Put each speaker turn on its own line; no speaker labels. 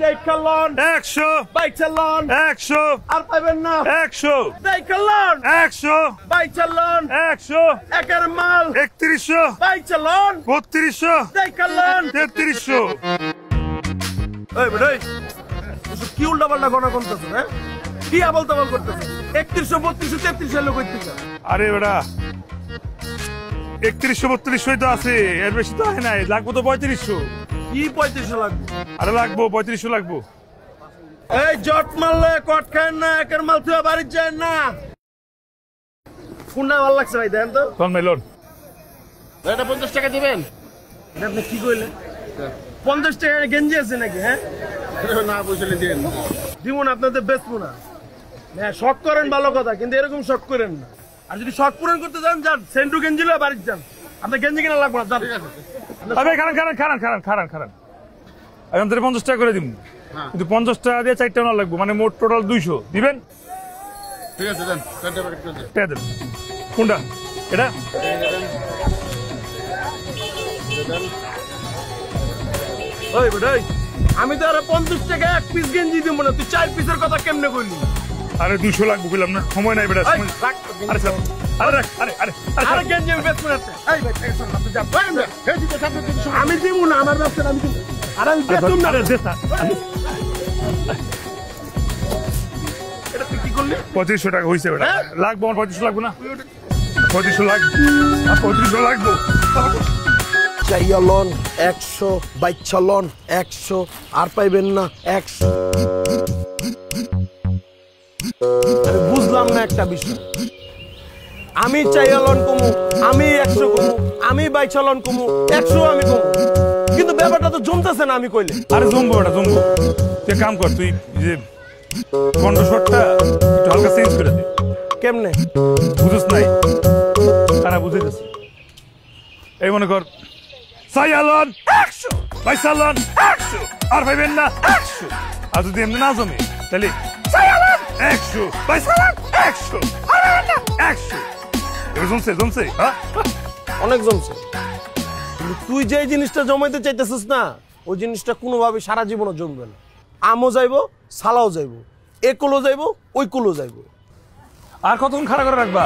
দেখালন
100
বাইচালন
100
আর পাবেন না
100
দেখালন
100
বাইচালন
100
একের মাল
3100
বাইচালন
3200
দেখালন
3300
এই বেটাই কি উল্টা পাল্টা গণা করতেছ হ্যাঁ কি আবল তাবল করতেছ 3100 3200 3300 লোক হইতেছে
আরে বেটা 3100 3200 তো আছে এর বেশি তো হয় নাই লাগবো তো 3500
কি 3500 লাগবে
আরে লাগবো 3500 লাগবো
এই জট মারলে কট খায় না একের মাল তুই বাড়ি যায় না কোনটা ভালো লাগছে ভাই দেন তো
চল মেলন
এটা 50 টাকা দিবেন এটা আপনি কি কইলেন 50 টাকা গেঞ্জি আছে নাকি হ্যাঁ না বুঝলে দেন দিমুন আপনাদের বেচবো না হ্যাঁ শখ করেন ভালো কথা কিন্তু এরকম শখ করেন না আর যদি শখ পূরণ করতে যান যান সেন্টু গেঞ্জি লয়ে বাড়ি যান আপনার গেঞ্জি কিনা লাগবে না যান
আরে খারান আমি আমাদের 50 টাকা করে দিব কিন্তু 50 টাকা দিয়ে 4টা না লাগবে মানে মোট টোটাল 200 দিবেন
ঠিক আছে দেন 4টা প্যাকেট করে
টাকা দেন কোনটা এটা
ওই বেটাই আমি তো আর 50 টাকা এক পিস গেঞ্জি দিব না তুই 4 পিসের কথা কেমনে কইলি
আরে 200 লাগবে বললাম না সময় নাই বেটা সময় আরে স্যার
আরে গেঞ্জি আমি বেচবো না এই ভাই টেনশন না তুই যা গেঞ্জি তো সাথে আমি দিব না আমার ব্যবসা আমি দিব আরে আমি বেচুম না
আরে দে স্যার
এটা তুই কি করলি
3500 টাকা হইছে বেটা লাগবে আমার 3500 লাগবে না 3500 লাগবে আর 3500 লাগবে
চাইয়ালন 100 বাইচালন 100 আর পাইবেন না 100 বুঝলাম না একটা বিষয় আমি চাইয়ালন কমু আমি 100 কমু আমি বাইচালন কমু 100 আমি কমু কিন্তু ব্যাপারটা তো জমতেছে না আমি কইলে
আরে জমবো বেটা জমবো তুই কাম কর তুই যে কণ্ঠস্বরটা একটু হালকা চেঞ্জ করে দে
কেমনে
বুঝছ নাই তারা বুঝাইতেছে এই মনে কর চাইয়ালন 100 বাইচালন 100 আর পাইবেন না 100 আর যদি এমনি না জমে তাহলে চাইয়ালন 100 বাইচালন 100 আর পাইবেন না 100 এবার জমছে হ্যাঁ
অনেক জমছে কিন্তু তুই যে জিনিসটা জমাইতে চাইতেছিস না ওই জিনিসটা কোনোভাবে সারা জীবনও জমবে না আমও যাইবো সালাও যাইবো এ কুলো যাইবো ওই কুলো যাইবো
আর কতক্ষণ খাড়া করে রাখবা